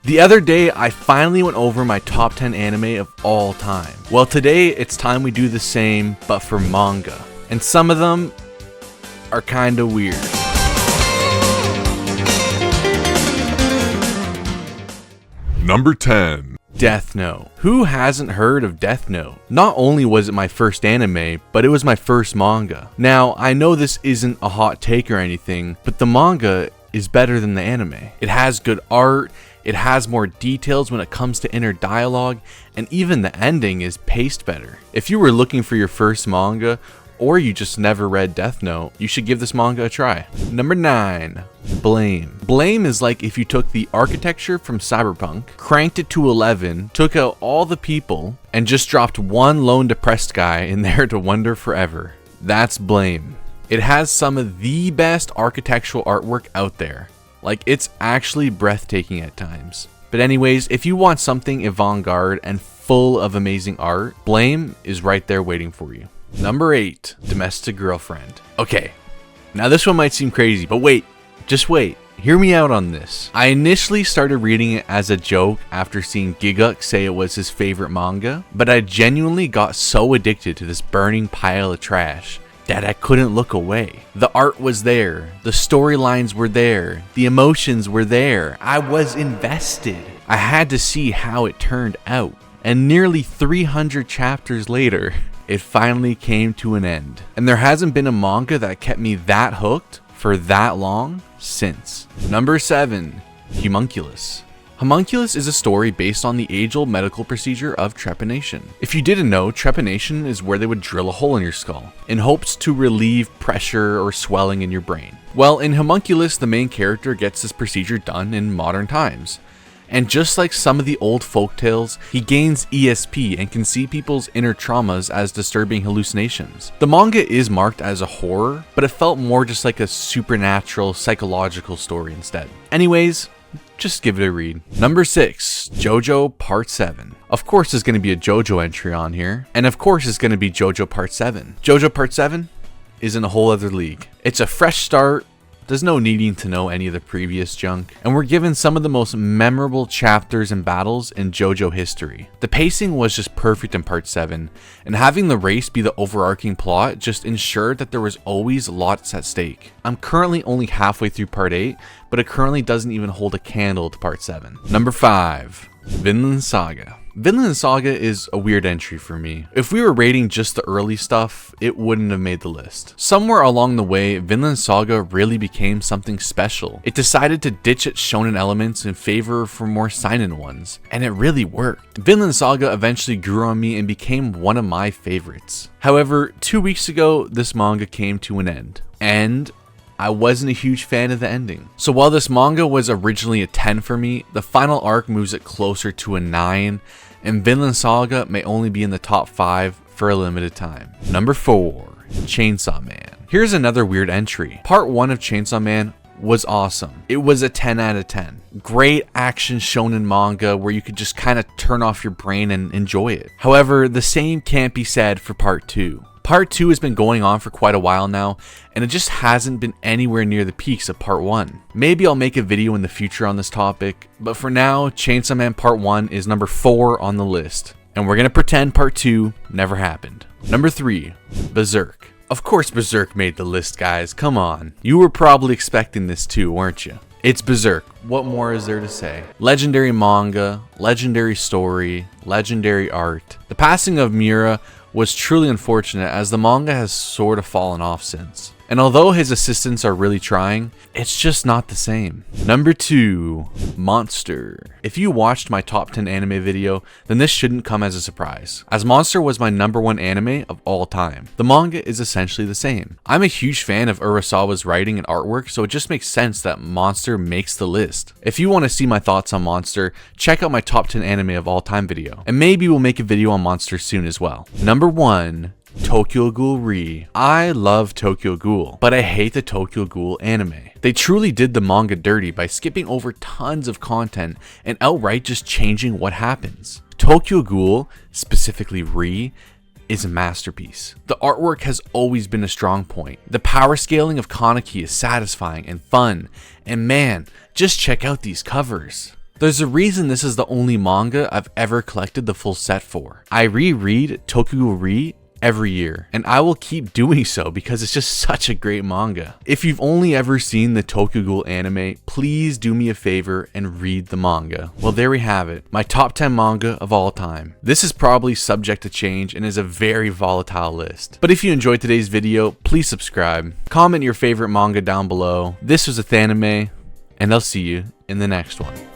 The other day, I finally went over my top 10 anime of all time. Well, today it's time we do the same, but for manga. And some of them are kinda weird. Number 10. Death Note. Who hasn't heard of Death Note? Not only was it my first anime, but it was my first manga. Now, I know this isn't a hot take or anything, but the manga is better than the anime. It has good art, it has more details when it comes to inner dialogue, and even the ending is paced better. If you were looking for your first manga, or you just never read Death Note, you should give this manga a try. Number 9. Blame. Blame is like if you took the architecture from Cyberpunk, cranked it to 11, took out all the people, and just dropped one lone depressed guy in there to wonder forever. That's Blame. It has some of the best architectural artwork out there. Like, it's actually breathtaking at times. But anyways, if you want something avant-garde and full of amazing art, Blame is right there waiting for you. Number 8. Domestic Girlfriend. Okay, now this one might seem crazy, but wait, just wait. Hear me out on this. I initially started reading it as a joke after seeing Giguk say it was his favorite manga, but I genuinely got so addicted to this burning pile of trash that I couldn't look away. The art was there, the storylines were there, the emotions were there. I was invested. I had to see how it turned out. And nearly 300 chapters later, it finally came to an end. And there hasn't been a manga that kept me that hooked for that long since. Number 7. Homunculus. Homunculus is a story based on the age-old medical procedure of trepanation. If you didn't know, trepanation is where they would drill a hole in your skull in hopes to relieve pressure or swelling in your brain. Well, in Homunculus, the main character gets this procedure done in modern times. And just like some of the old folktales, he gains ESP and can see people's inner traumas as disturbing hallucinations. The manga is marked as a horror, but it felt more just like a supernatural, psychological story instead. Anyways, just give it a read. Number 6. JoJo Part 7. Of course there's going to be a JoJo entry on here, and of course it's going to be JoJo Part 7. JoJo Part 7 is in a whole other league. It's a fresh start. There's no needing to know any of the previous junk, and we're given some of the most memorable chapters and battles in JoJo history. The pacing was just perfect in Part 7, and having the race be the overarching plot just ensured that there was always lots at stake. I'm currently only halfway through Part 8, but it currently doesn't even hold a candle to Part 7. Number 5. Vinland Saga. Vinland Saga is a weird entry for me. If we were rating just the early stuff, it wouldn't have made the list. Somewhere along the way, Vinland Saga really became something special. It decided to ditch its shonen elements in favor for more seinen ones, and it really worked. Vinland Saga eventually grew on me and became one of my favorites. However, 2 weeks ago, this manga came to an end, and I wasn't a huge fan of the ending. So while this manga was originally a 10 for me, the final arc moves it closer to a 9, and Vinland Saga may only be in the top 5 for a limited time. Number 4. Chainsaw Man. Here's another weird entry. Part 1 of Chainsaw Man was awesome. It was a 10 out of 10. Great action shonen manga where you could just kind of turn off your brain and enjoy it. However, the same can't be said for Part 2. Part 2 has been going on for quite a while now, and it just hasn't been anywhere near the peaks of Part 1. Maybe I'll make a video in the future on this topic, but for now, Chainsaw Man Part 1 is number 4 on the list, and we're gonna pretend Part 2 never happened. Number 3. Berserk. Of course Berserk made the list, guys, come on. You were probably expecting this too, weren't you? It's Berserk. What more is there to say? Legendary manga, legendary story, legendary art. The passing of Miura was truly unfortunate as the manga has sort of fallen off since. And although his assistants are really trying, it's just not the same. Number 2. Monster. If you watched my top 10 anime video, then this shouldn't come as a surprise, as Monster was my number 1 anime of all time. The manga is essentially the same. I'm a huge fan of Urasawa's writing and artwork, so it just makes sense that Monster makes the list. If you want to see my thoughts on Monster, check out my top 10 anime of all time video, and maybe we'll make a video on Monster soon as well. Number 1. Tokyo Ghoul Re. I love Tokyo Ghoul, but I hate the Tokyo Ghoul anime. They truly did the manga dirty by skipping over tons of content and outright just changing what happens. Tokyo Ghoul, specifically Re, is a masterpiece. The artwork has always been a strong point. The power scaling of Kaneki is satisfying and fun, and man, just check out these covers. There's a reason this is the only manga I've ever collected the full set for. I reread Tokuguri every year, and I will keep doing so because it's just such a great manga. If you've only ever seen the Tokughoul anime, please do me a favor and read the manga. Well, there we have it, my top 10 manga of all time. This is probably subject to change and is a very volatile list. But if you enjoyed today's video, please subscribe, comment your favorite manga down below. This was Ethanime, and I'll see you in the next one.